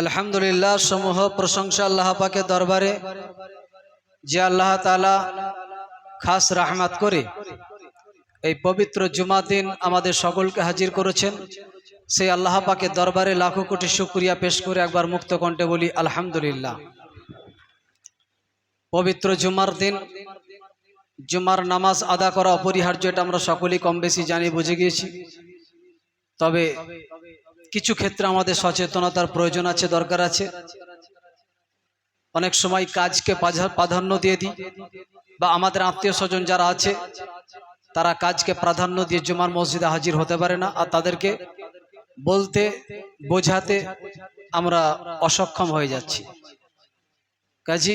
আলহামদুলিল্লাহ, সমূহ প্রশংসা আল্লাহ পাকের দরবারে, যে আল্লাহ তাআলা খাস রহমত করে এই পবিত্র জুমার দিন আমাদের সকলকে হাজির করেছেন। সেই আল্লাহ পাকের দরবারে লাখো কোটি শুকরিয়া পেশ করে একবার মুক্ত কণ্ঠে বলি আলহামদুলিল্লাহ। পবিত্র জুমার দিন জুমার নামাজ আদা করা অপরিহার্য, এটা আমরা সকলেই কম বেশি জানি, বুঝে গিয়েছি। তবে কিছু ক্ষেত্রে আমাদের সচেতনতার প্রয়োজন আছে, দরকার আছে। অনেক সময় কাজকে প্রাধান্য দিয়ে দিই, বা আমাদের আত্মীয় স্বজন যারা আছে তারা কাজকে প্রাধান্য দিয়ে জুমার মসজিদে হাজির হতে পারে না, আর তাদেরকে বলতে বোঝাতে আমরা অসক্ষম হয়ে যাচ্ছি। কাজী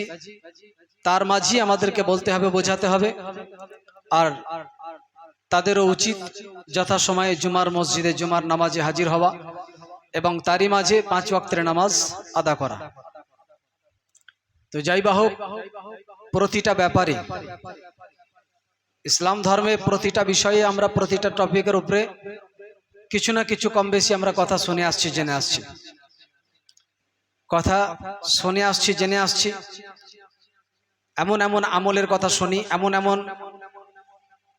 তার মাঝে আমাদেরকে বলতে হবে, বোঝাতে হবে, আর তাদেরও উচিত যথাসময়ে জুমার মসজিদে জুমার নামাজে হাজির হওয়া এবং তারই মাঝে 5 ওয়াক্তের নামাজ আদা করা। তো যাই বা হোক, প্রতিটা ব্যাপারে ইসলাম ধর্মে প্রতিটা বিষয়ে আমরা প্রতিটা টপিকের উপরে কিছু না কিছু কম বেশি আমরা কথা শুনে আসছি, জেনে আসছি, কথা শুনে আসছি, জেনে আসছি। এমন এমন আমলের কথা শুনি, এমন এমন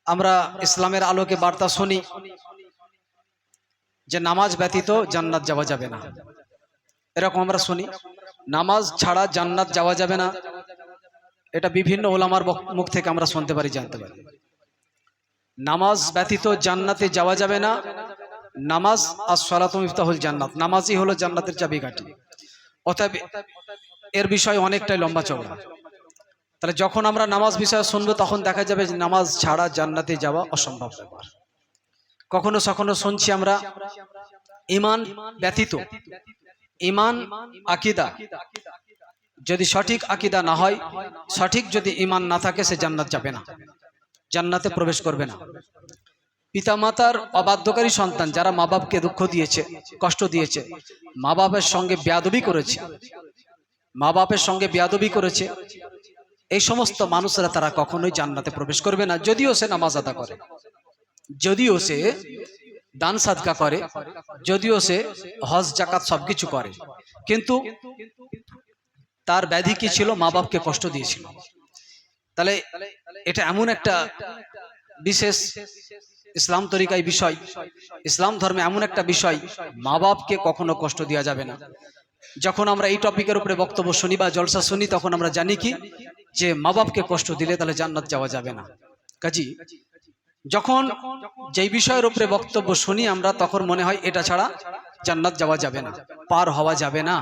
আমরা ইসলামের আলোকে বার্তা শুনি যে নামাজ ব্যতীত জান্নাত যাওয়া যাবে না, এরকম আমরা শুনি। নামাজ ছাড়া জান্নাত যাওয়া যাবে না, এটা বিভিন্ন ওলামার মুখ থেকে আমরা শুনতে পারি, জানতে পারি। নামাজ ব্যতীত জান্নাতে যাওয়া যাবে না। নামাজ আস-সালাতু মিফতাহুল জান্নাত, নামাজই হলো জান্নাতের চাবিকাঠি। অতএব এর বিষয় অনেকটাই লম্বা চওড়া। তাহলে যখন আমরা নামাজ বিষয়ে শুনবো তখন দেখা যাবে যে নামাজ ছাড়া জান্নাতে যাওয়া অসম্ভব ব্যাপার। কখনো কখনো শুনছি আমরা ঈমান ব্যতীত, ঈমান আকীদা, যদি সঠিক আকীদা না হয়, সঠিক যদি ঈমান না থাকে, সে জান্নাত যাবে না, জান্নাতে প্রবেশ করবে না। পিতামাতার অবাধ্যকারী সন্তান, যারা মা বাপকে দুঃখ দিয়েছে, কষ্ট দিয়েছে, মা বাপের সঙ্গে বেয়াদবি করেছে, মা বাপের সঙ্গে বেয়াদবি করেছে, এই সমস্ত মানুষরা তারা কখনোই জান্নাতে প্রবেশ করবে না। যদিও সে নামাজ আদা করে, যদিও সে দান সাদকা করে, যদিও সে হজ জাকাত সবকিছু করে, কিন্তু তার ব্যাধি কি ছিল? মা বাপকে কষ্ট দিয়েছিল। তাহলে এটা এমন একটা বিশেষ ইসলাম তরিকায় বিষয়, ইসলাম ধর্মে এমন একটা বিষয়, মা বাপকে কখনো কষ্ট দেওয়া যাবে না। যখন আমরা এই টপিকের উপরে বক্তব্য শুনি বা জলসা শুনি, তখন আমরা জানি কি যে মা বাপকে কষ্ট দিলে তাহলে জান্নাত যাওয়া যাবে না। কাজী যখন যেই বিষয়ের উপরে বক্তব্য শুনি আমরা, তখন মনে হয় এটা ছাড়া জান্নাত যাওয়া যাবে না, পার হওয়া যাবে না।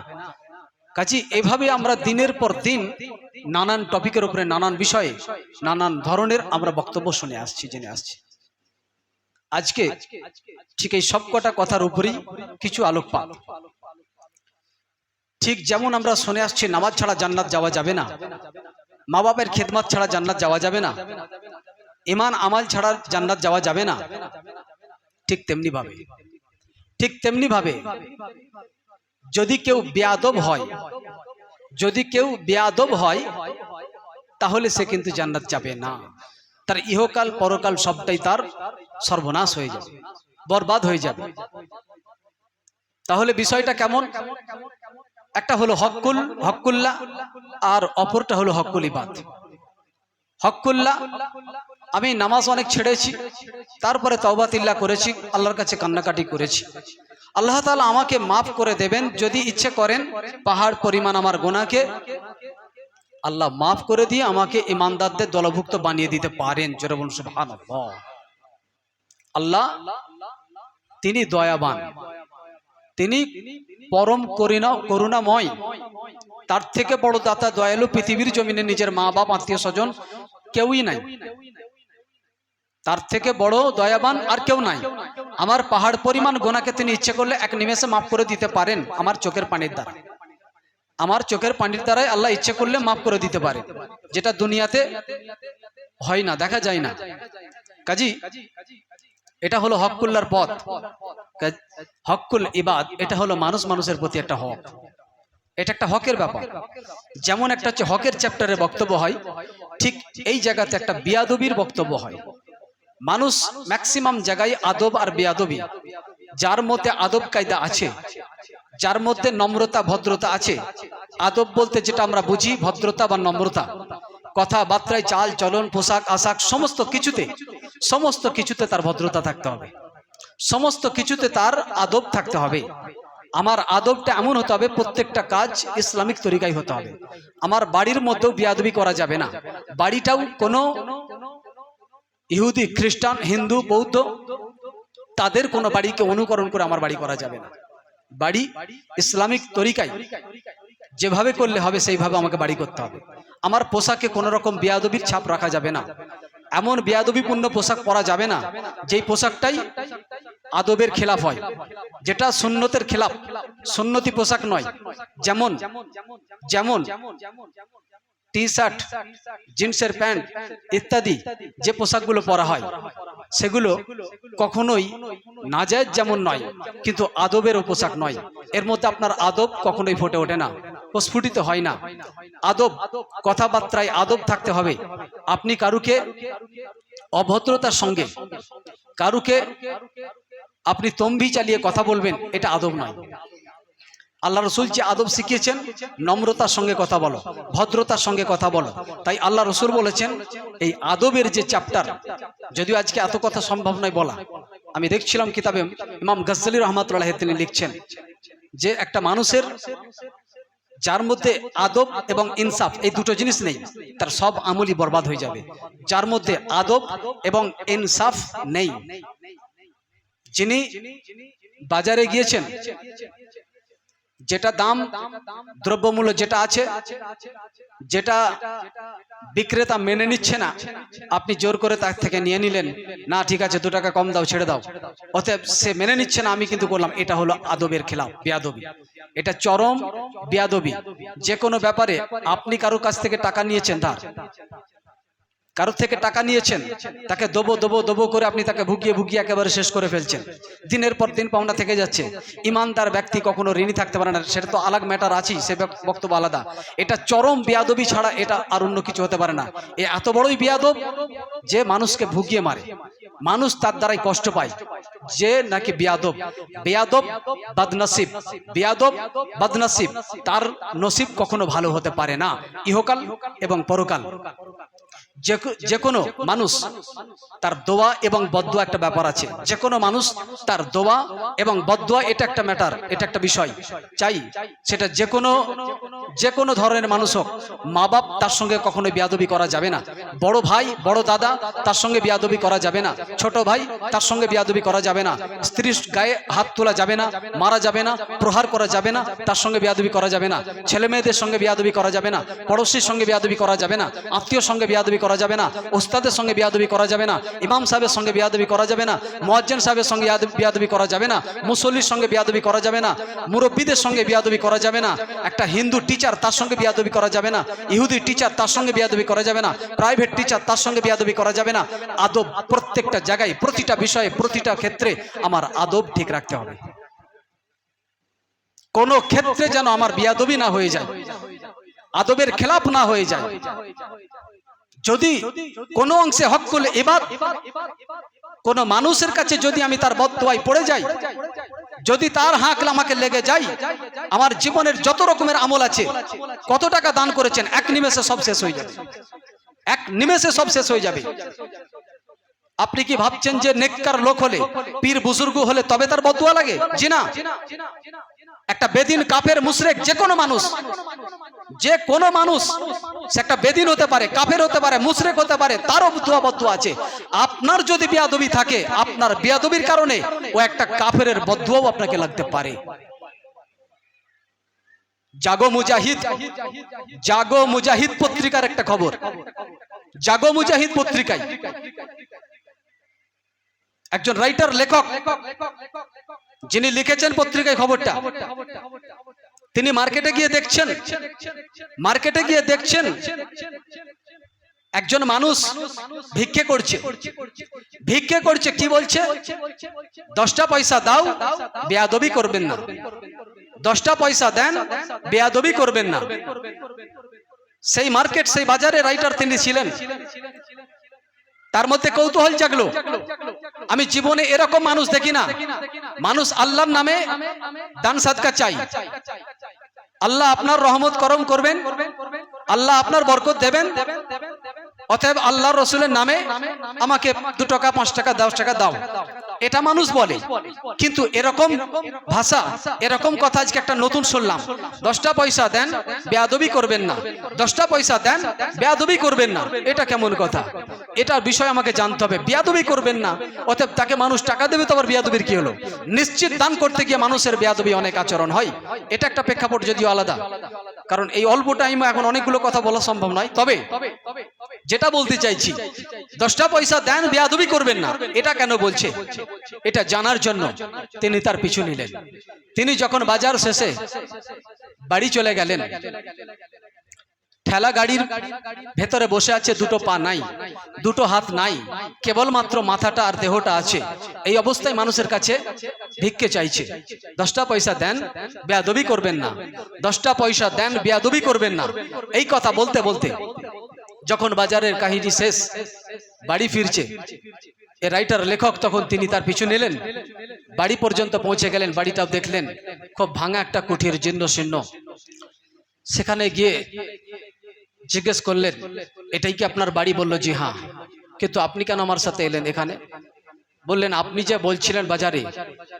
কাজী এভাবে আমরা দিনের পর দিন নানান টপিকের উপরে, নানান বিষয়ে, নানান ধরনের আমরা বক্তব্য শুনে আসছি, জেনে আসছি। আজকে ঠিক এই সবকটা কথার উপরেই কিছু আলোকপাত। ঠিক যেমন আমরা শুনে আসছি নামাজ ছাড়া জান্নাত যাওয়া যাবে না, মা বাপের খেদমত ছাড়া জান্নাত যাওয়া যাবে না, ঈমান আমাল ছাড়া জান্নাত যাওয়া যাবে না, ঠিক তেমনি ভাবে যদি কেউ বেয়াদব হয়, যদি কেউ বেয়াদব হয়, তাহলে সে কিন্তু জান্নাত যাবে না। তার ইহকাল পরকাল সবটাই তার সর্বনাশ হয়ে যাবে, বরবাদ হয়ে যাবে। তাহলে বিষয়টা কেমন? একটা হলো হক্কুল্লাহ, আর অপরটা হলো হক্কুল ইবাদ। হক্কুল্লাহ, আমি নামাজ অনেক ছেড়েছি, তারপরে তওবাতিল্লাহ করেছি, আল্লাহর কাছে কান্নাকাটি করেছি, আল্লাহ তাআলা আমাকে মাফ করে দেবেন। যদি ইচ্ছে করেন পাহাড় পরিমাণ আমার গুনাহকে আল্লাহ মাফ করে দিয়ে আমাকে ঈমানদারদের দলভুক্ত বানিয়ে দিতে পারেন। জোরে বলুন সুবহানাল্লাহ। আল্লাহ তিনি দয়াবান, তিনি পরম করুণাময়। তার থেকে বড় দাতা, দয়ালু পৃথিবীর জমিনে নিজের মা বাপ, আত্মীয় স্বজন কেউই নাই। তার থেকে বড় দয়াবান আর কেউ নাই। আমার পাহাড় পরিমাণ গুনাহকে তিনি ইচ্ছে করলে এক নিমেষে মাফ করে দিতে পারেন, আমার চোখের পানির দ্বারা। আমার চোখের পানির দ্বারাই আল্লাহ ইচ্ছে করলে মাফ করে দিতে পারে, যেটা দুনিয়াতে হয় না, দেখা যায় না। কাজী এটা হলো হক্কুল্লাহর পথ। হক্কুল ইবাদ, এটা হলো মানুষের প্রতি একটা হক, এটা একটা হকের ব্যাপার। যেমন একটা হচ্ছে হকের চ্যাপ্টারে বক্তব্য হয়, ঠিক এই জায়গাতে একটা বেয়াদবির বক্তব্য হয়। মানুষ ম্যাক্সিমাম জায়গায় আদব আর বেয়াদবি, যার মধ্যে আদব কায়দা আছে, যার মধ্যে নম্রতা ভদ্রতা আছে। আদব বলতে যেটা আমরা বুঝি ভদ্রতা বা নম্রতা, কথাবার্তায় চাল চলন পোশাক আশাক সমস্ত কিছুতে তার ভদ্রতা থাকতে হবে, সমস্ত কিছুতে তার আদব থাকতে হবে। আমার আদবটা এমন হতে হবে, প্রত্যেকটা কাজ ইসলামিক তরিকায় হতে হবে। আমার বাড়ির মধ্যেও বেয়াদবি করা যাবে না, বাড়িটাও কোনো ইহুদি খ্রিস্টান হিন্দু বৌদ্ধ তাদের কোনো বাড়িকে অনুকরণ করে আমার বাড়ি করা যাবে না। বাড়ি ইসলামিক তরিকায় যেভাবে করলে হবে সেইভাবে আমাকে বাড়ি করতে হবে। আমার পোশাকে কোনো রকম বেয়াদবির ছাপ রাখা যাবে না, এমন বেয়াদবিপূর্ণ পোশাক পরা যাবে না যেই পোশাকটাই আদবের খেলাফ হয়, যেটা সুন্নতের খেলাফ, সুন্নতি পোশাক নয়। যেমন যেমন টি শার্ট, জিন্সের প্যান্ট ইত্যাদি যে পোশাকগুলো পরা হয় সেগুলো কখনোই নাজায়েজ যেমন নয়, কিন্তু আদবেরও পোশাক নয়। এর মধ্যে আপনার আদব কখনোই ফুটে ওঠে না, প্রস্ফুটিত হয় না। আদব, কথাবার্তায় আদব থাকতে হবে। আপনি কারুকে অভদ্রতার সঙ্গে কারুকে আপনি তম্বি চালিয়ে কথা বলবেন, এটা আদব নয়। আল্লাহ রসুল যে আদব শিখিয়েছেন, নম্রতার সঙ্গে কথা বলো, ভদ্রতার সঙ্গে কথা বলো। তাই আল্লাহ রসুল বলেছেন এই আদবের যে চ্যাপ্টার, যদিও আজকে এত কথা সম্ভব নয় বলা, আমি দেখছিলাম কিতাবে ইমাম গজ্জালী রহমাতুল্লাহ তিনি লিখছেন যে একটা মানুষের যার মধ্যে আদব এবং ইনসাফ এই দুটো জিনিস নেই, তার সব আমলই বরবাদ হয়ে যাবে। যার মধ্যে আদব এবং ইনসাফ নেই, যিনি বাজারে গিয়েছেন, যেটা দাম দ্রব্যমূল্য যেটা আছে, যেটা বিক্রেতা মেনে নিচ্ছে না, আপনি জোর করে তার থেকে নিয়ে নিলেন, না ঠিক আছে 2 টাকা কম দাও, ছেড়ে দাও, অতএব সে মেনে নিচ্ছে না, আমি কিন্তু করলাম। এটা হলো আদবের খেলাফ, বেয়াদবি, এটা চরম বেয়াদবি। যে কোনো ব্যাপারে আপনি কারোর কাছ থেকে টাকা নিয়েছেন, কারোর থেকে টাকা নিয়েছেন, তাকে দেবো করে আপনি তাকে ভুগিয়ে একেবারে শেষ করে ফেলছেন, দিনের পর দিন পাওনা থেকে যাচ্ছে। ইমানদার ব্যক্তি কখনো ঋণী থাকতে পারে না, সেটা তো আলাদা ম্যাটার আছেই, সে বক্তব্য আলাদা। এটা চরম বেয়াদবি ছাড়া এটা আর অন্য কিছু হতে পারে না। এ এত বড়ই বেয়াদব যে মানুষকে ভুগিয়ে মারে, মানুষ তার দ্বারাই কষ্ট পায়, যে নাকি বেয়াদব। বেয়াদব বদনসিব, বেয়াদব বদনসিব, তার নসিব কখনো ভালো হতে পারে না, ইহকাল এবং পরকাল। যে কোনো মানুষ তার দোয়া এবং বদদোয়া একটা ব্যাপার আছে, যে কোনো মানুষ তার দোয়া এবং বদদোয়া এটা একটা ম্যাটার, এটা একটা বিষয়। চাই সেটা যে কোনো ধরনের মানুষ হোক, মা বাপ তার সঙ্গে কখনো বেয়াদবি করা যাবে না, বড় ভাই বড় দাদা তার সঙ্গে বেয়াদবি করা যাবে না, ছোট ভাই তার সঙ্গে বেয়াদবি করা যাবে না, স্ত্রীর গায়ে হাত তোলা যাবে না, মারা যাবে না, প্রহার করা যাবে না, তার সঙ্গে বেয়াদবি করা যাবে না, ছেলে মেয়েদের সঙ্গে বেয়াদবি করা যাবে না, পড়োশির সঙ্গে বেয়াদবি করা যাবে না, আত্মীয় সঙ্গে বেয়াদবি করা যাবে না, ওস্তাদের সঙ্গে বেয়াদবি করা যাবে না, ইমাম সাহেবের সঙ্গে বেয়াদবি করা যাবে না, মুয়াজ্জিন সাহেবের সঙ্গে বেয়াদবি করা যাবে না, মুসল্লির সঙ্গে বেয়াদবি করা যাবে না, মুরব্বীদের সঙ্গে বেয়াদবি করা যাবে না, একটা হিন্দু টিচার তার সঙ্গে বেয়াদবি করা যাবে না, ইহুদি টিচার তার সঙ্গে বেয়াদবি করা যাবে না, প্রাইভেট টিচার তার সঙ্গে বেয়াদবি করা যাবে না। আদব প্রত্যেকটা জায়গায়, প্রতিটা বিষয়ে, প্রতিটা ক্ষেত্রে আমার আদব ঠিক রাখতে হবে। কোন ক্ষেত্রে যেন আমার বেয়াদবি না হয়ে যায়, আদবের খেলাফ না হয়ে যায়। যদি কোনো অংশে হক করলে, এবার কোন মানুষের কাছে যদি আমি তার বদদোয়ায় পড়ে যাই, যদি তার হাঁক আমাকে লেগে যায়, আমার জীবনের যত রকমের আমল আছে, কত টাকা দান করেছেন, এক নিমেষে সব শেষ হয়ে যাবে, এক নিমেষে সব শেষ হয়ে যাবে। আপনি কি ভাবছেন যে নেককার লোক হলে, পীর বুজুর্গ হলে তবে তার বদদোয়া লাগে? জি না। একটা বেদিন, কাফের, মুশরিক, যে কোনো মানুষ সে একটা বেদিন হতে পারে, কাফের হতে পারে, মুশরিক হতে পারে, তারও দোয়া বদদোয়া আছে। আপনার যদি বেয়াদবি থাকে, আপনার বেয়াদবির কারণে ও একটা কাফেরের বদদোয়াও আপনাকে লাগতে পারে। জাগো মুজাহিদ, জাগো মুজাহিদ পত্রিকার একটা খবর, জাগো মুজাহিদ পত্রিকায় একজন রাইটার, লেখক, যিনি লিখেছেন পত্রিকায় খবরটা, তিনি মার্কেটে গিয়ে দেখছেন একজন মানুষ ভিক্ষে করছে। কি বলছে? 10টা পয়সা দাও, বেয়াদবি করবেন না, 10টা পয়সা দেন, বেয়াদবি করবেন না। সেই মার্কেট, সেই বাজারে রাইটার তিনি ছিলেন। তার মধ্যে কৌতূহল জাগলো, আমি জীবনে এরকম মানুষ দেখি না মানুষ আল্লাহর নামে দান সাদকা চাই, আল্লাহ আপনার রহমত করম করবেন, আল্লাহ আপনার বরকত দেবেন, অতএব আল্লাহর রসুলের নামে আমাকে 2 টাকা 5 টাকা 10 টাকা দাও, এটা মানুষ বলে। কিন্তু এরকম ভাষা, এরকম কথা আজকে একটা নতুন শুনলাম, 10টা পয়সা দেন বেয়াদবি করবেন না, 10টা পয়সা দেন বেয়াদবি করবেন না, এটা কেমন কথা? এটার বিষয় আমাকে জানতে হবে। বেয়াদবি করবেন না, অতএব তাকে মানুষ টাকা দেবে তো আবার বেয়াদবির কি হলো? নিশ্চিত দান করতে গিয়ে মানুষের বেয়াদবি অনেক আচরণ হয়, এটা একটা প্রেক্ষাপট যদিও আলাদা, কারণ এই অল্প টাইমে এখন অনেকগুলো কথা বলা সম্ভব নয়। তবে যেটা বলতে চাইছি, 10টা পয়সা দেন বেয়াদবি করবেন না, এটা কেন বলছে এটা জানার জন্য তিনি তার পিছু নিলেন। তিনি যখন বাজার শেষে বাড়ি চলে গেলেন, ঠেলা গাড়ির ভেতরে বসে আছে, 2টো পা নাই, 2টো হাত নাই, কেবলমাত্র মাথাটা আর দেহটা আছে। এই অবস্থায় মানুষের কাছে ভিক্ষে চাইছে। 10টা পয়সা দেন বেয়াদবি করবেন না, 10টা পয়সা দেন বেয়াদবি করবেন না, এই কথা বলতে বলতে যখন বাজারের কাহিনী শেষ, বাড়ি ফিরছে এ রাইটার লেখক, তখন তিনি তার পিছু নিলেন, বাড়ি পর্যন্ত পৌঁছে গেলেন। বাড়িটাও দেখলেন খুব ভাঙা একটা কুঠির, জীর্ণ শীর্ণ। সেখানে গিয়ে জিজ্ঞেস করলেন, এটাই কি আপনার বাড়ি? বলল জি হ্যাঁ। কিন্তু আপনি কেন আমার সাথে এলেন এখানে? বললেন, আপনি যে বলছিলেন বাজারে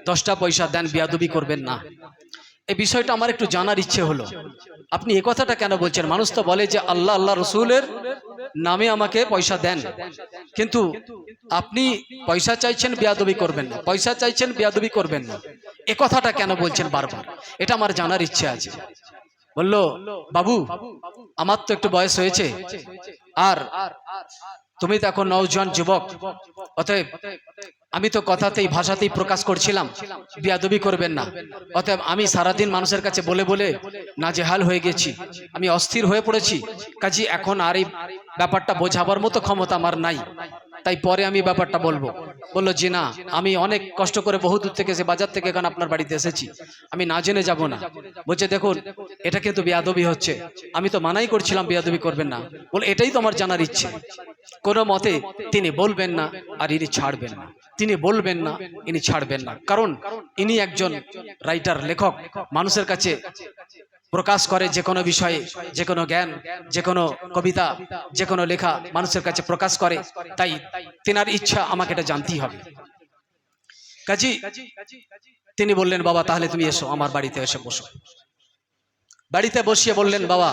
10টা পয়সা দেন বেয়াদবি করবেন না, এই বিষয়টা আমার একটু জানার ইচ্ছে হলো। আপনি এ কথাটা কেন বলছেন? মানুষ তো বলে যে আল্লাহ আল্লাহ রসুলের নামে আমাকে পয়সা দেন, কিন্তু আপনি পয়সা চাইছেন বেয়াদবি করবেন না, পয়সা চাইছেন বেয়াদবি করবেন না, এ কথাটা কেন বলছেন বারবার? এটা আমার জানার ইচ্ছে আছে। বলল, বাবু আমার তো একটু বয়স হয়েছে, আর তুমি তো এখন নওজোয়ান যুবক, অতএব আমি তো কথাতেই ভাষাতেই প্রকাশ করছিলাম বেয়াদবি করবেন না। অতএব আমি সারাদিন মানুষের কাছে বলে বলে নাজেহাল হয়ে গেছি, আমি অস্থির হয়ে পড়েছি, কাজী এখন আর এই ব্যাপারটা বোঝাবার মতো ক্ষমতা আমার নাই, তাই পরে আমি ব্যাপারটা বলবো। বলল, জি না, আমি অনেক কষ্ট করে বহু দূর থেকে এসে বাজার থেকে এখন আপনার বাড়িতে এসেছি, আমি না জেনে যাব না। বলছে, দেখুন এটা কিন্তু বেয়াদবি হচ্ছে, আমি তো মানাই করছিলাম বেয়াদবি করবেন না। বল, এটাই তো আমার জানার ইচ্ছে। কোনো মতে তিনি বলবেন না আর ইনি ছাড়বেন না, তিনি বলবেন না ইনি ছাড়বেন না, কারণ ইনি একজন রাইটার, লেখক, মানুষের কাছে প্রকাশ করে যে কোনো বিষয়ে, যে কোনো জ্ঞান, যে কোনো কবিতা, যে কোনো লেখা মানুষের কাছে প্রকাশ করে, তাই তেনার ইচ্ছা আমাকে এটা জানতেই হবে। কাজী তিনি বললেন, বাবা তাহলে তুমি এসো, আমার বাড়িতে এসে বসো। বাড়িতে বসিয়ে বললেন, বাবা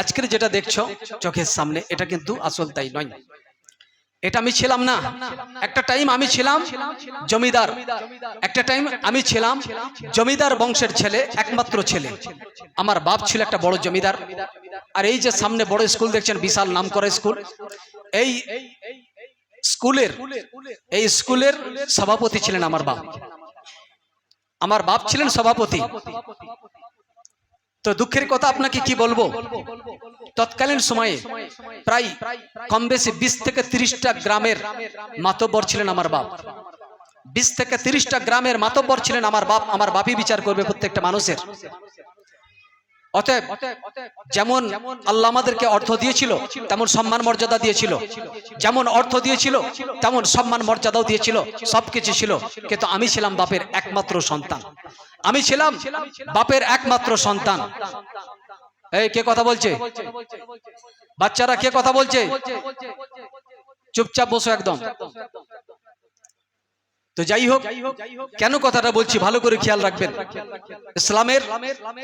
আজকের যেটা দেখছো চোখের সামনে, এটা কিন্তু আসল তাই নয়, এটা আমি ছিলাম না। একটা টাইম আমি ছিলাম জমিদার, একটা টাইম আমি ছিলাম জমিদার বংশের ছেলে, একমাত্র ছেলে। আমার বাপ ছিল একটা বড় জমিদার। আর এই যে সামনে বড় স্কুল দেখছেন, বিশাল নামকরা স্কুল, এই স্কুলের সভাপতি ছিলেন আমার বাপ। আমার বাপ ছিলেন সভাপতি। তো দুঃখের কথা আপনাকে কি বলবো, তৎকালীন সময়ে প্রায় কম বেশি 20 থেকে 30টা গ্রামের মাতব্বর ছিলেন আমার বাপ। 20 থেকে 30টা গ্রামের মাতব্বর ছিলেন আমার বাপ। আমার বাপই বিচার করবে প্রত্যেকটা মানুষের। অতএব যেমন আল্লাহ আমাদেরকে অর্থ দিয়েছিল, তেমন সম্মান মর্যাদা দিয়েছিল, যেমন অর্থ দিয়েছিল তেমন সম্মান মর্যাদাও দিয়েছিল, সবকিছু ছিল। কিন্তু আমি ছিলাম বাপের একমাত্র সন্তান, আমি ছিলাম বাপের একমাত্র সন্তান। এই কে কথা বলছে? বাচ্চারা কে কথা বলছে? চুপচাপ বসো একদম। তো যাই হোক, কেন কথাটা বলছি ভালো করে খেয়াল রাখবেন। ইসলামের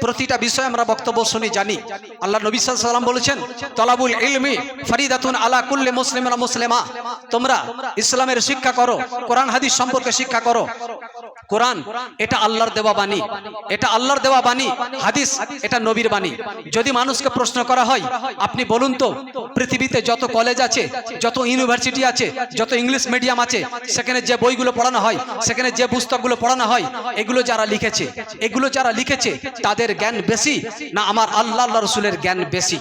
প্রতিটা বিষয়ে আমরা বক্তব্য শুনি, জানি। আল্লাহ নবী সাল্লাল্লাহু আলাইহি ওয়াসাল্লাম বলেছেন, তলাবুল ইলমি ফরিদাতুন আলা কুল্লি মুসলিমিন ওয়া মুসলিমা। তোমরা ইসলামের শিক্ষা করো, কোরআন হাদিস সম্পর্কে শিক্ষা করো। কোরআন এটা আল্লাহর দেওয়া বাণী, এটা আল্লাহর দেওয়া বাণী। হাদিস এটা নবীর বাণী। যদি মানুষকে প্রশ্ন করা হয়, আপনি বলুন তো পৃথিবীতে যত কলেজ আছে, যত ইউনিভার্সিটি আছে, যত ইংলিশ মিডিয়াম আছে, সেখানে যে বইগুলো পড়ানো হয়, সেখানে যে পুস্তকগুলো পড়ানো হয়, এগুলো যারা লিখেছে তাদের জ্ঞান বেশি না আমার আল্লাহ রাসূলের জ্ঞান বেশি?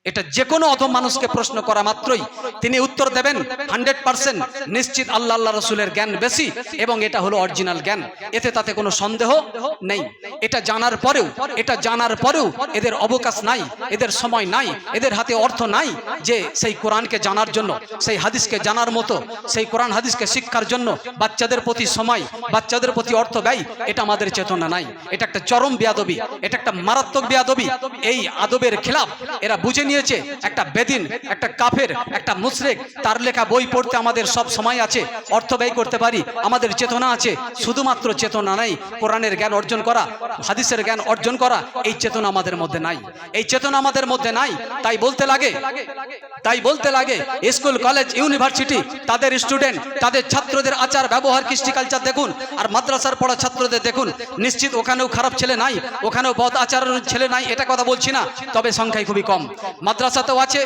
এটা যে কোনো অধম মানুষকে প্রশ্ন করা মাত্রই তিনি উত্তর দেবেন 100% নিশ্চিত আল্লাহ আল্লাহ রসুলের জ্ঞান বেশি এবং এটা হলো অরিজিনাল জ্ঞান, এতে তাতে কোনো সন্দেহ নেই। এটা জানার পরেও এদের অবকাশ নাই, এদের সময় নাই, এদের হাতে অর্থ নাই যে সেই কোরআনকে জানার জন্য, সেই হাদিসকে জানার মতো, সেই কোরআন হাদিসকে শিক্ষার জন্য বাচ্চাদের প্রতি সময়, বাচ্চাদের প্রতি অর্থ ব্যয়, এটা আমাদের চেতনা নাই। এটা একটা চরম বেয়াদবি, এটা একটা মারাত্মক বেয়াদবি। এই আদবের খেলাফ এরা বুঝে নিয়েছে। একটা বেদিন, একটা কাফের, একটা মুশরিক, তার লেখা বই পড়তে আমাদের সব সময় আছে, অর্থ ব্যয় করতে পারি, আমাদের চেতনা আছে। শুধুমাত্র চেতনা নাই, কোরআনের জ্ঞান অর্জন করা, হাদিসের জ্ঞান অর্জন করা, এই চেতনা আমাদের মধ্যে নাই, এই চেতনা আমাদের মধ্যে নাই। তাই বলতে লাগে স্কুল কলেজ ইউনিভার্সিটি তাদের স্টুডেন্ট, তাদের ছাত্রদের আচার ব্যবহার কৃষ্টি কালচার দেখুন, আর মাদ্রাসার পড়া ছাত্রদের দেখুন। নিশ্চিত ওখানেও খারাপ ছেলে নাই, ওখানেও বদ আচরণের ছেলে নাই, এটা কথা বলছি না, তবে সংখ্যায় খুবই কম। মাদ্রাসাতেও আছে,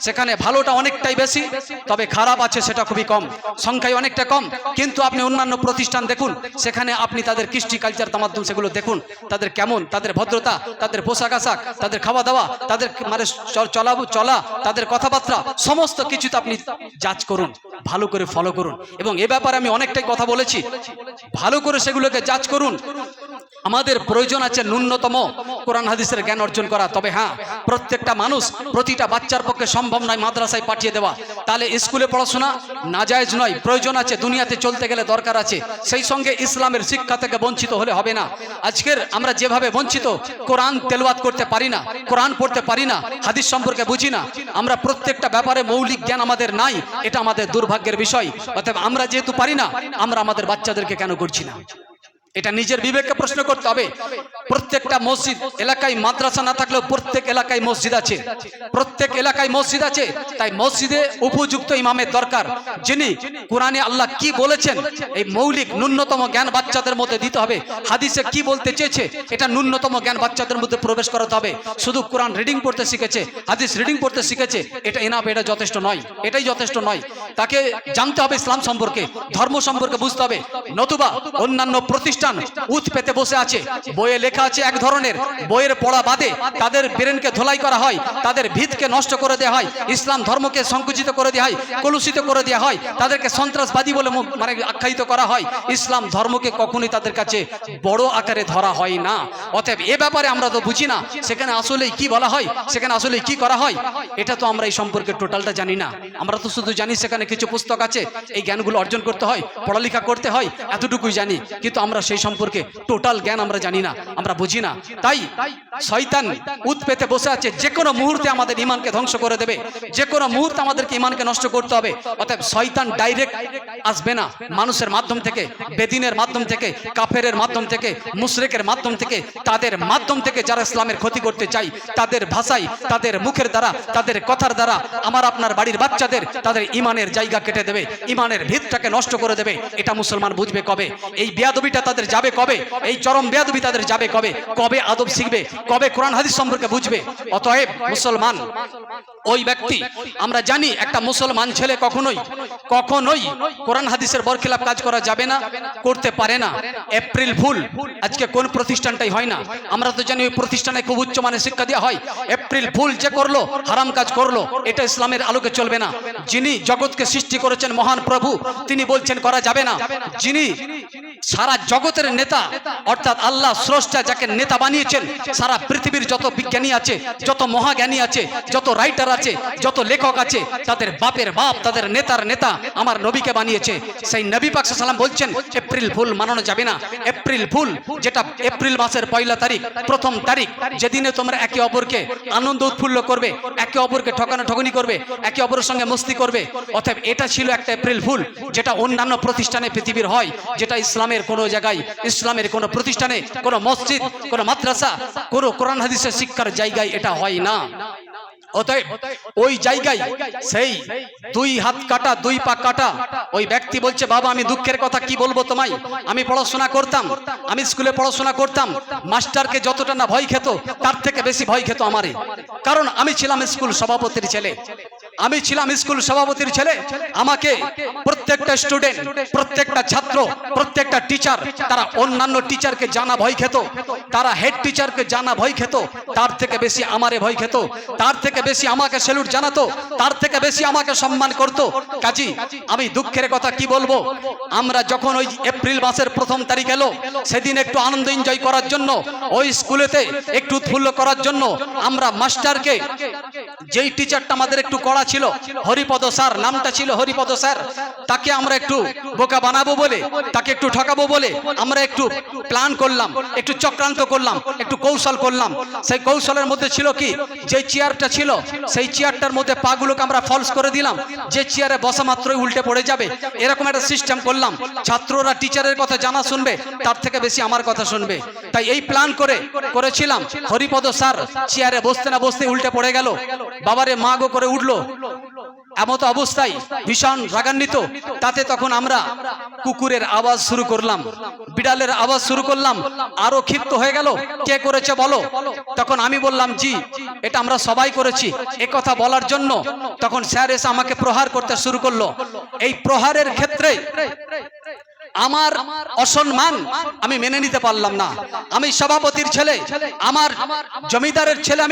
সেখানে ভালোটা অনেকটাই বেশি, তবে খারাপ আছে সেটা খুবই কম, সংখ্যায় অনেকটা কম। কিন্তু আপনি অন্যান্য প্রতিষ্ঠান দেখুন, সেখানে আপনি তাদের কৃষ্টি কালচার তামাদ্দুম সেগুলো দেখুন, তাদের কেমন, তাদের ভদ্রতা, তাদের পোশাক আশাক, তাদের খাওয়া দাওয়া, তাদের মানে চলা, তাদের কথাবার্তা, সমস্ত কিছুতে আপনি যাচ করুন, ভালো করে ফলো করুন। এবং এ ব্যাপারে আমি অনেকটাই কথা বলেছি, ভালো করে সেগুলোকে যাচ করুন। আমাদের প্রয়োজন আছে ন্যূনতম কোরআন হাদিসের জ্ঞান অর্জন করা। তবে হ্যাঁ, প্রত্যেকটা মানুষ, প্রতিটা বাচ্চার পক্ষে সম্ভব নয় মাদ্রাসায় পাঠিয়ে দেওয়া, তাহলে স্কুলে পড়াশোনা নাজায়েজ নয়, প্রয়োজন আছে, দুনিয়াতে চলতে গেলে দরকার আছে। সেই সঙ্গে ইসলামের শিক্ষা থেকে বঞ্চিত হলে হবে না। আজকের আমরা যেভাবে বঞ্চিত, কোরআন তেলাওয়াত করতে পারি না, কোরআন পড়তে পারি না, হাদিস সম্পর্কে বুঝি না, আমরা প্রত্যেকটা ব্যাপারে মৌলিক জ্ঞান আমাদের নাই, এটা আমাদের দুর্ভাগ্যের বিষয়। অতএব আমরা যেহেতু পারি না, আমরা আমাদের বাচ্চাদেরকে কেন করছি না, এটা নিজের বিবেককে প্রশ্ন করতে হবে। প্রত্যেকটা মসজিদ এলাকায় মাদ্রাসা না থাকলেও প্রত্যেক এলাকায় মসজিদ আছে, প্রত্যেক এলাকায় মসজিদ আছে। তাই মসজিদে উপযুক্ত ইমামের দরকার, যিনি কোরআনে আল্লাহ কি বলেছেন এই মৌলিক ন্যূনতম জ্ঞান বাচ্চাদের মধ্যে দিতে হবে। হাদিসে কি বলতে চেয়েছে এটা ন্যূনতম জ্ঞান বাচ্চাদের মধ্যে প্রবেশ করাতে হবে। শুধু কোরআন রিডিং পড়তে শিখেছে, হাদিস রিডিং পড়তে শিখেছে, এটা এনাফ, এটা যথেষ্ট নয়, এটাই যথেষ্ট নয়। তাকে জানতে হবে ইসলাম সম্পর্কে, ধর্ম সম্পর্কে বুঝতে হবে। নতুবা অন্যান্য প্রতিষ্ঠান উৎ পেতে বসে আছে, বইয়ে লেখা আছে এক ধরনের, বইয়ের পড়া বাদে তাদের ব্রেনকে ধোলাই করা হয়, তাদের ভিতকে নষ্ট করে দেওয়া হয়, ইসলাম ধর্মকে সংকুচিত করে দেওয়া হয়, কলুষিত করে দেওয়া হয়, তাদেরকে সন্ত্রাসবাদী বলে মানে আখ্যায়িত করা হয়। ইসলাম ধর্মকে কখনোই তাদের কাছে বড় আকারে ধরা হয় না। অতএব এ ব্যাপারে আমরা তো বুঝি না, সেখানে আসলে কি বলা হয়, সেখানে আসলে কি করা হয়, এটা তো আমরা এই সম্পর্কে টোটালটা জানি না। আমরা তো শুধু জানি সেখানে কিছু পুস্তক আছে, এই জ্ঞানগুলো অর্জন করতে হয়, পড়ালেখা করতে হয়, এতটুকুই জানি। কিন্তু আমরা সেই সম্পর্কে টোটাল জ্ঞান আমরা জানি না, আমরা বুঝি না। তাই শয়তান উৎ পেতে বসে আছে, যে কোনো মুহূর্তে আমাদের ঈমানকে ধ্বংস করে দেবে, যে কোনো মুহূর্তে আমাদেরকে ঈমানকে নষ্ট করতে হবে। অতএব শয়তান ডাইরেক্ট আসবে না, মানুষের মাধ্যম থেকে, বেদিনের মাধ্যম থেকে, কাফেরের মাধ্যম থেকে, মুশরিকের মাধ্যম থেকে, তাদের মাধ্যম থেকে যারা ইসলামের ক্ষতি করতে চায়, তাদের ভাষায়, তাদের মুখের দ্বারা, তাদের কথার দ্বারা আমার আপনার বাড়ির বাচ্চাদের তাদের ঈমানের জায়গা কেটে দেবে, ঈমানের ভিতটাকে নষ্ট করে দেবে। এটা মুসলমান বুঝবে কবে? এই বেয়াদবিটা তাদের যাবে কবে? এই চরম বেয়াদবি তাদের যাবে কবে? কবে আদব শিখবে? কবে কোরআন হাদিস সম্পর্কে বুঝবে? অতএব মুসলমান ওই ব্যক্তি, আমরা জানি একটা মুসলমান ছেলে কখনোই কোরআন হাদিসের বরখিলাফ কাজ করা যাবে না, করতে পারে না। এপ্রিল ফুল আজকে কোন প্রতিষ্ঠানটাই হয় না, আমরা তো জানি ওই প্রতিষ্ঠানে খুব উচ্চ মানের শিক্ষা দেওয়া হয়। এপ্রিল ফুল যে করলো, হারাম কাজ করলো, এটা ইসলামের আলোকে চলবে না। যিনি জগৎকে সৃষ্টি করেছেন মহান প্রভু, তিনি বলছেন করা যাবে না। যিনি সারা জগতের নেতা অর্থাৎ আল্লাহ স্রষ্টা যাকে নেতা বানিয়েছেন, সারা পৃথিবীর যত বিজ্ঞানী আছে, যত মহাজ্ঞানী আছে, যত রাইটার আছে, যত লেখক আছে, তাদের বাপের বাপ, তাদের নেতার নেতা আমার নবীকে বানিয়েছে। সেই নবী পাক সাল্লাল্লাহু আলাইহি ওয়াসাল্লাম বলছেন এপ্রিল ফুল মানানো যাবে না। এপ্রিল ফুল যেটা এপ্রিল মাসের 1 তারিখ, প্রথম তারিখ, যেদিনে তোমরা একে অপরকে আনন্দ উৎফুল্ল করবে, একে অপরকে ঠকানি করবে, একে অপরের সঙ্গে মস্তি করবে। অতএব এটা ছিল একটা এপ্রিল ফুল, যেটা অন্যান্য প্রতিষ্ঠানে পৃথিবীর হয়, যেটা ইসলামের কোনো জায়গায়, ইসলামের কোনো প্রতিষ্ঠানে, কোনো মসজিদ, কোনো মাদ্রাসা, কোনো কোরআন হাদিসের শিক্ষার জায়গায় এটা হয় না। অতএব ওই জায়গায় সেই 2 হাত কাটা 2 পা কাটা ওই ব্যক্তি বলছে, বাবা আমি দুঃখের কথা কি বলবো তোমায়, আমি পড়াশোনা করতাম, আমি স্কুলে পড়াশোনা করতাম, মাস্টারকে যতটা না ভয় খেত তার থেকে বেশি ভয় খেত আমারে, কারণ আমি ছিলাম স্কুল সভাপতির ছেলে। আমি ছিলাম স্কুল সভাপতির ছেলে। আমাকে প্রত্যেকটা স্টুডেন্ট, প্রত্যেকটা ছাত্র, প্রত্যেকটা টিচার, তারা অন্যান্য টিচারকে জানা ভয় খেত, তারা হেড টিচারকে জানা ভয় খেত, তার থেকে বেশি আমারে ভয় খেত, তার থেকে বেশি আমাকে স্যালুট জানাতো, তার থেকে বেশি আমাকে সম্মান করত। কাজী আমি দুঃখের কথা কি বলবো, আমরা যখন ওই এপ্রিল মাসের 1ম তারিখ এলো, সেদিন একটু আনন্দ এনজয় করার জন্য, ওই স্কুলেতে একটু উৎফুল্ল করার জন্য আমরা মাস্টারকে, যেই টিচারটা আমাদের একটু কড়া ছিল, হরিপদ স্যার নামটা ছিল, হরিপদ স্যার, তাকে আমরা একটু বোকা বানাবো বলে, তাকে একটু ঠকাবো বলে আমরা একটু প্ল্যান করলাম, একটু চক্রান্ত করলাম, একটু কৌশল করলাম। সেই কৌশলের মধ্যে ছিল কি, যে চেয়ারটা ছিল সেই চেয়ারটার মধ্যে পাগুলোকে আমরা ফলস করে দিলাম, যে চেয়ারে বসা মাত্রই উল্টে পড়ে যাবে, এরকম একটা সিস্টেম করলাম। ছাত্ররা টিচারের কথা জানা শুনবে, তার থেকে বেশি আমার কথা শুনবে। তাই এই প্ল্যান করেছিলাম। হরিপদ স্যার চেয়ারে বসতে না বসতে উল্টে পড়ে গেল, বাবারে মা গো করে উঠলো। এমত অবস্থায় ভীষণ রাগান্বিত, তাতে তখন আমরা কুকুরের আওয়াজ শুরু করলাম, বিড়ালের আওয়াজ শুরু করলাম। আরো ক্ষিপ্ত হয়ে গেল, কে করেছে বলো? তখন আমি বললাম, জি এটা আমরা সবাই করেছি। এ কথা বলার জন্য তখন স্যার এসে আমাকে প্রহার করতে শুরু করলো। এই প্রহারের ক্ষেত্রে আমার অসম্মান আমি মেনে নিতে পারলাম না। আমি সভাপতির ছেলে, আমার জমিদারের ছেলে,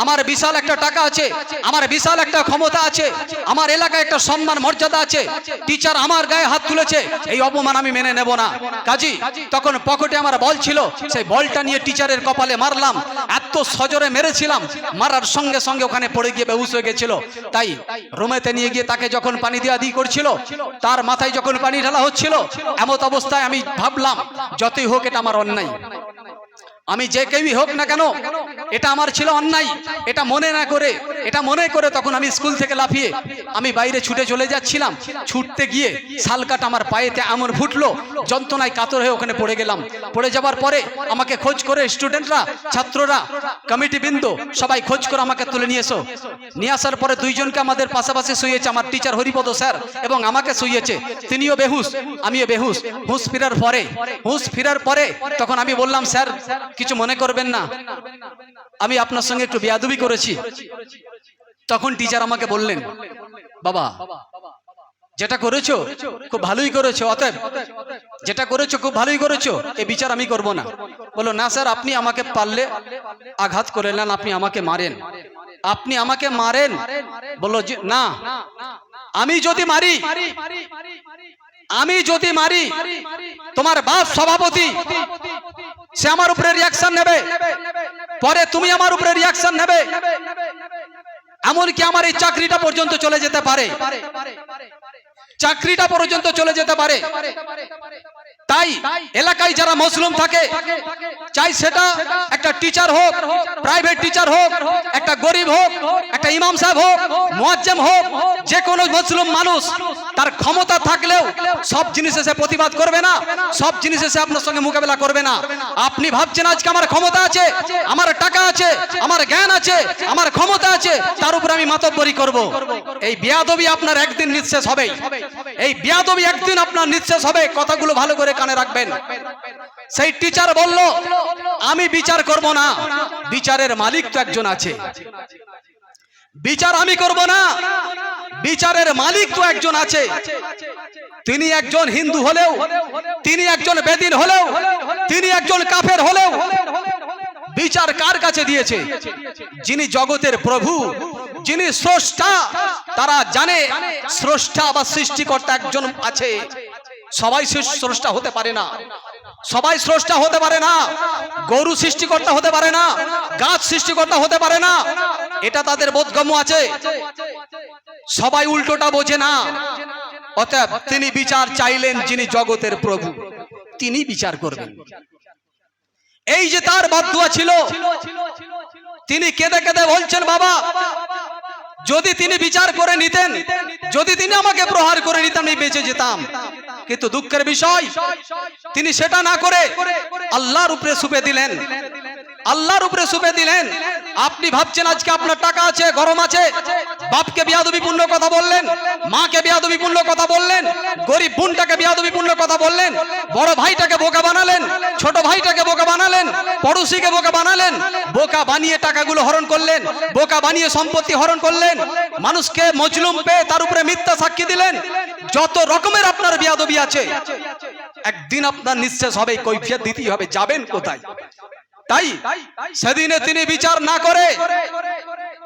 আমার বিশাল একটা টাকা আছে, আমার বিশাল একটা ক্ষমতা আছে, আমার এলাকায় একটা সম্মান মর্যাদা আছে, টিচার আমার গায়ে হাত তুলেছে, এই অপমান আমি মেনে নেব না। কাজী তখন পকেটে আমার বল ছিল, সেই বলটা নিয়ে টিচারের কপালে মারলাম। এত সজোরে মেরেছিলাম, মারার সঙ্গে সঙ্গে ওখানে পড়ে গিয়ে বেহুশ হয়ে গেছিল। তাই রুমেতে নিয়ে গিয়ে তাকে যখন পানি দেওয়া দিয়ে করছিল, তার মাথায় যখন পানি ঢালা হচ্ছিল, এমত অবস্থায় আমি ভাবলাম যতই হোক এটা আমার অন্যায়, আমি যে কেউই হোক না কেন এটা আমার ছিল অন্যায়। এটা মনে করে তখন আমি স্কুল থেকে লাফিয়ে আমি বাইরে ছুটে চলে যাচ্ছিলাম। ছুটতে গিয়ে শালকাটা আমার পায়েতে এমন ফুটলো, যন্ত্রণায় কাতর হয়ে ওখানে পড়ে গেলাম। পড়ে যাবার পরে আমাকে খোঁজ করে স্টুডেন্টরা, ছাত্ররা, কমিটি বৃন্দ সবাই খোঁজ করে আমাকে তুলে নিয়ে আসার পরে দুইজনকে আমাদের পাশাপাশি শুইয়েছে, আমার টিচার হরিপদ স্যার এবং আমাকে শুইয়েছে। তিনিও বেহুশ, আমিও বেহুশ। হুঁশ ফেরার পরে তখন আমি বললাম, স্যার কিছু মনে করবেন না, আমি আপনার সঙ্গে একটু বেয়াদবি করেছি। তখন টিচার আমাকে বললেন, বাবা যেটা করেছো খুব ভালোই করেছো, অতএব যেটা করেছো খুব ভালোই করেছো, এই বিচার আমি করব না। বলো না স্যার, আপনি আমাকে পারলে আঘাত করে নেন, আপনি আমাকে মারেন। বললো না, আমি যদি মারি তোমার বাপ সভাপতি, সে আমার উপরে রিয়াকশন নেবে, পরে তুমি আমার উপরে রিয়াকশন নেবে, এমনকি আমার এই চাকরিটা পর্যন্ত চলে যেতে পারে। তাই এলাকায় যারা মুসলিম থাকে, চাই সেটা একটা টিচার হোক, প্রাইভেট টিচার হোক, একটা গরিব হোক, একটা ইমাম সাহেব হোক, মুয়াজ্জিম হোক, যে কোনো মুসলিম মানুষ তার ক্ষমতা থাকলেও সব জিনিসে সে প্রতিবাদ করবে না, সব জিনিসে সে আপনার সঙ্গে মোকাবেলা করবে না। আপনি ভাবছেন আজকে আমার ক্ষমতা আছে, আমার টাকা আছে, আমার জ্ঞান আছে, আমার ক্ষমতা আছে, তার উপর আমি মাতব্বরি করব। এই বেয়াদবি আপনার একদিন নিঃশেষ হবে, কথাগুলো ভালো করে কানে রাখবেন। সেই টিচার বলল, আমি বিচার করব না, বিচারের মালিক তো একজন আছে, বিচার আমি করব না, বিচারের মালিক তো একজন আছে। তিনি একজন হিন্দু হলেও, তিনি একজন বেদিন হলেও, তিনি একজন কাফের হলেও বিচার কার কাছে দিয়েছে? যিনি জগতের প্রভু, যিনি স্রষ্টা, তারা জানে স্রষ্টা বা সৃষ্টিকর্তা একজন আছে। সবাই স্রষ্টা হতে পারে না, গরু সৃষ্টিকর্তা হতে পারে না, গাছ সৃষ্টিকর্তা হতে পারে না, এটা তাদের বোধগম্য আছে। সবাই উল্টোটা বোঝে না। অতএব তিনি বিচার চাইলেন, যিনি জগতের প্রভু তিনি বিচার করবেন। এই যে তার বদদুয়া ছিল, তিনি কেঁদে কেঁদে বলছেন, বাবা যদি তিনি বিচার করে নিতেন, যদি তিনি আমাকে প্রহার করে নিতেন, আমি বেঁচে যেতাম। কিন্তু দুঃখের বিষয় তিনি সেটা না করে আল্লাহর উপরে সুপে দিলেন। আপনি ভাবছেন আজকে আপনার টাকা আছে, গরম আছে, বাপকে বেয়াদবিপূর্ণ কথা বললেন, মাকে বেয়াদবিপূর্ণ কথা বললেন, গরিব বোনটাকে বেয়াদবিপূর্ণ কথা বললেন, বড় ভাইটাকে বোকা বানালেন, ছোট ভাইটাকে বোকা বানালেন, পড়োশিকে বোকা বানালেন, বোকা বানিয়ে টাকাগুলো হরণ করলেন, বোকা বানিয়ে সম্পত্তি হরণ করলেন, মানুষকে মজলুম পেয়ে তার উপরে মিথ্যা সাক্ষী দিলেন। যত রকমের আপনার বেয়াদবি আছে, একদিন আপনার নিঃশেষ হবে, কৈফিয়ত দিতেই হবে, যাবেন কোথায়? তাই সেদিনে তিনি বিচার না করে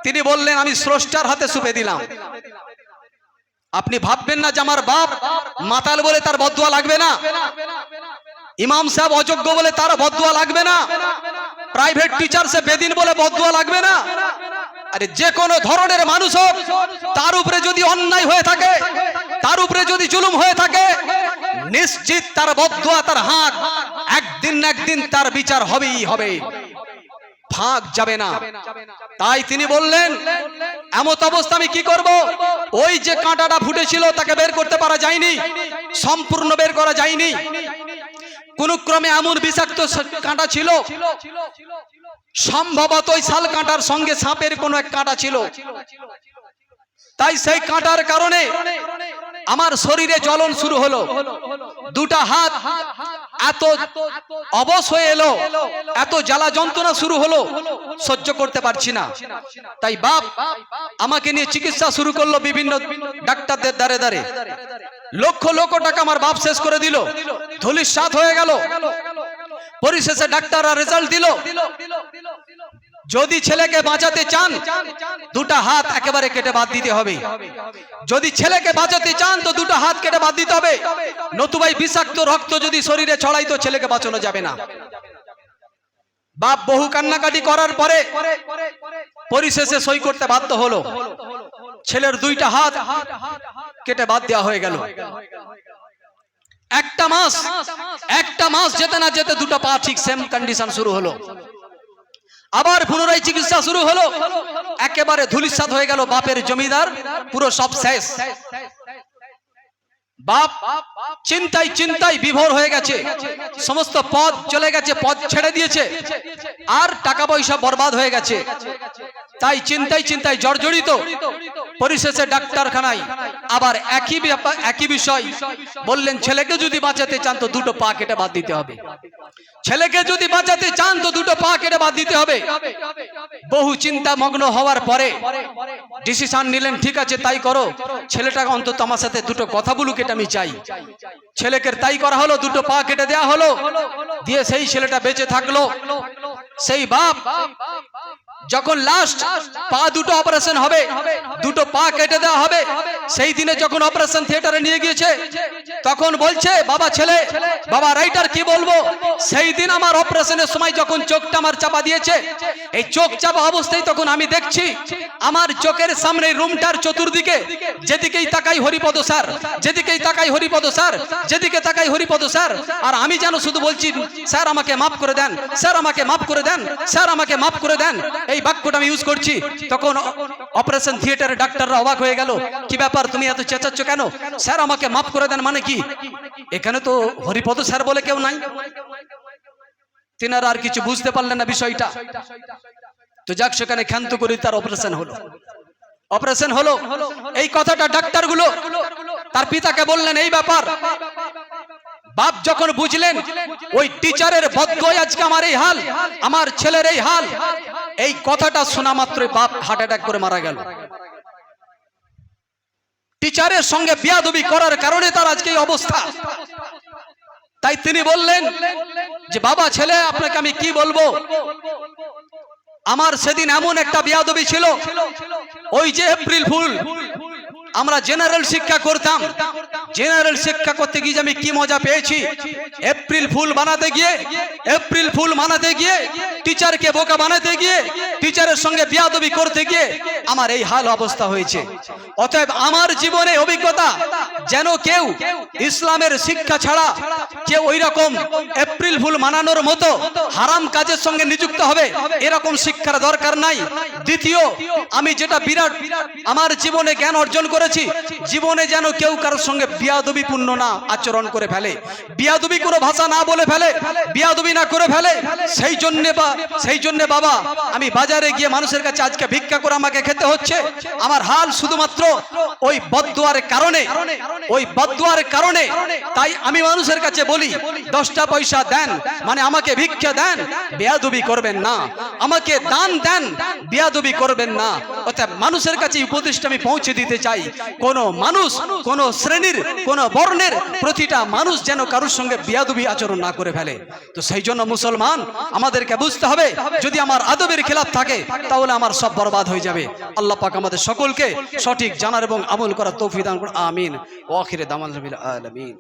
তিনি বললেন আমি স্রষ্টার হাতে সুপে দিলাম। আপনি ভাববেন না যে আমার বাপ মাতাল বলে তার বদদুয়া লাগবে না, ইমাম সাহেব অযোগ্য বলে তার বদদুয়া লাগবে না, প্রাইভেট টিচার সে বেদিন বলে বদদুয়া লাগবে না। আরে যে কোনো ধরনের মানুষ হোক, তার উপরে যদি অন্যায় হয়ে থাকে, তার উপরে যদি জুলুম হয়ে থাকে, নিশ্চিত তার বদদুয়া, তার হাত একদিন না একদিন তার বিচার হবেই হবে, ফাঁক যাবে না। তাই তিনি বললেন এমত অবস্থা আমি কি করব? ওই যে কাঁটাটা ফুটেছিল তাকে বের করতে পারা যায়নি, সম্পূর্ণ বের করা যায়নি। কোন ক্রমে এমন বিষাক্ত কাঁটা ছিল, সম্ভবত ওই শাল কাঁটার সঙ্গে সাপের কোন এক কাঁটা ছিল। তাই সেই কাঁটার কারণে আমার শরীরে জ্বলন শুরু হলো, দুটা হাত এত অবশ হয়ে এলো, এত জ্বালা যন্ত্রণা শুরু হলো, সহ্য করতে পারছি না। তাই বাপ আমাকে নিয়ে চিকিৎসা শুরু করলো বিভিন্ন ডাক্তারদের দ্বারে দ্বারে। লক্ষ লক্ষ টাকা আমার বাপ শেষ করে দিল, ধূলিসাৎ হয়ে গেল। পরিশেষে ডাক্তাররা রেজাল্ট দিল, যদি ছেলেকে বাঁচাতে চান দুটা হাত একেবারে কেটে বাদ দিতে হবে। যদি ছেলেকে বাঁচাতে চান তো দুটো হাত কেটে বাদ দিতে হবে, নতুবাই বিষাক্ত রক্ত যদি শরীরে ছড়াই তো ছেলেকে বাঁচানো যাবে না। বাপ বহু কান্নাকাটি করার পরে পরিশেষে সই করতে বাধ্য হলো, ছেলের দুইটা হাত কেটে বাদ দেওয়া হয়ে গেল। একটা মাস যেতে না যেতে দুটো পা ঠিক সেম কন্ডিশন শুরু হলো। আবার পুনরায় চিকিৎসা শুরু হলো, একেবারে ধূলিসাৎ হয়ে গেল। বাপের জমিদার পুরো সব শেষ। বাপ চিন্তায় চিন্তায় বিভোর হয়ে গেছে, সমস্ত পদ চলে গেছে, পদ ছেড়ে দিয়েছে, আর টাকা পয়সা বরবাদ হয়ে গেছে। তাই চিন্তায় চিন্তায় জর্জরিত। পরিশেষে ডাক্তারখানায় আবার একই বিষয় বললেন, ছেলেকে যদি বাঁচাতে চান তো দুটো পা কেটে বাদ দিতে হবে, ছেলেকে যদি বাঁচাতে চান তো দুটো পা কেটে বাদ দিতে হবে। বহু চিন্তা মগ্ন হওয়ার পরে ডিসিশন নিলেন, ঠিক আছে তাই করো, ছেলেটাকে অন্তত আমার সাথে দুটো কথা বলুক, এটা আমি চাই। ছেলেকে তাই করা হলো, দুটো পা কেটে দেওয়া হলো, দিয়ে সেই ছেলেটা বেঁচে থাকলো। সেই বাপ যখন লাস্ট পা দুটো অপারেশন হবে, দুটো পা কেটে দেওয়া হবে, সেই দিনে যখন অপারেশন থিয়েটারে নিয়ে গিয়েছে তখন বলছে বাবা ছেলে, বাবা রাইটার কি বলবো, সেই দিন আমার অপারেশনের সময় যখন চোখটা আমার চাপা দিয়েছে, এই চোখ চাপা অবস্থায় তখন আমি দেখছি আমার চোখের সামনে রুমটার চতুর্দিকে যেদিকেই তাকাই হরিপদ স্যার, যেদিকেই তাকাই হরিপদ স্যার, যেদিকে তাকাই হরিপদ স্যার। আর আমি যেন শুধু বলছি স্যার আমাকে মাফ করে দেন, স্যার আমাকে মাফ করে দেন, স্যার আমাকে মাফ করে দেন, এই বাক্যটা আমি ইউজ করছি। তখন অপারেশন থিয়েটারে ডাক্তাররা অবাক হয়ে গেল, কি ব্যাপার তুমি এত চেঁচাচ্ছ কেন? স্যার আমাকে মাফ করে দেন মানে কি? এখানে তো হরিপদ স্যার বলে কেউ নাই। তিনারা আর কিছু বুঝতে পারলেন না বিষয়টা। তো যাক, সেখানে ক্ষান্ত করে তার অপারেশন হলো। অপারেশন হলো, এই কথাটা ডাক্তারগুলো তার পিতাকে বললেন, এই ব্যাপার। বাপ যখন বুঝলেন ওই টিচারের বদগয় আজকে আমার এই হাল, আমার ছেলের এই হাল, এই কথাটা শোনা মাত্রই বাপ হার্ট অ্যাটাক করে মারা গেল। টিচারের সঙ্গে বেয়াদবি করার কারণে তার আজকে এই অবস্থা। তাই তিনি বললেন যে বাবা ছেলে আপনাকে আমি কি বলবো, আমার সেদিন এমন একটা বেয়াদবি ছিল, ওই যে এপ্রিল ফুল আমরা জেনারেল শিক্ষা করতাম, জেনারেল শিক্ষা করতে গিয়ে আমি কি মজা পেয়েছি। এপ্রিল ফুল বানাতে গিয়ে টিচারকে বোকা বানাতে গিয়ে, টিচারের সঙ্গে বেয়াদবি করতে গিয়ে আমার এই হাল অবস্থা হয়েছে। অতএব আমার জীবনে অভিজ্ঞতা, যেন কেউ ইসলামের শিক্ষা ছাড়া কেউ ওই রকম এপ্রিল ফুল মানানোর মতো হারাম কাজের সঙ্গে নিযুক্ত হবে, এরকম শিক্ষার দরকার নাই। দ্বিতীয়, আমি যেটা বিরাট আমার জীবনে জ্ঞান অর্জন করেছি, জীবনে যেন কেউ কারোর সঙ্গে বেয়াদবিপূর্ণ না আচরণ করে ফেলে, বেয়াদবি কোনো ভাষা না বলে ফেলে, বেয়াদবি না করে ফেলে, সেই জন্য বা সেই জন্য বাবা আমি বাজারে গিয়ে মানুষের কাছে আজকে ভিক্ষা করে আমাকে খেতে হচ্ছে। আমার হাল শুধুমাত্র ওই বদদুয়ার কারণে, ওই বদদুয়ার কারণে। তাই আমি মানুষের কাছে বলি 10টা পয়সা দেন, মানে আমাকে ভিক্ষা দেন, বেয়াদবি করবেন না। আমাকে দান দেন, বেয়াদবি করবেন না। অর্থাৎ মানুষের কাছে উপদেশটা আমি পৌঁছে দিতে চাই, কোন মানুষ, কোন শ্রেণীর, কোন বর্ণের প্রতিটা মানুষ যেন কারোর সঙ্গে বেয়াদবি আচরণ না করে ফেলে। তো সেই জন্য মুসলমান আমাদেরকে বুঝতে হবে, যদি আমার আদবের খেলাফ থাকে তাহলে আমার সব বরবাদ হয়ে যাবে। আল্লাহ পাক আমাদের সকলকে সঠিক জানার এবং আমল করার তৌফিক দান করুন। আমিন। ওয়া আখিরে দাওয়ানা বিল আলামিন।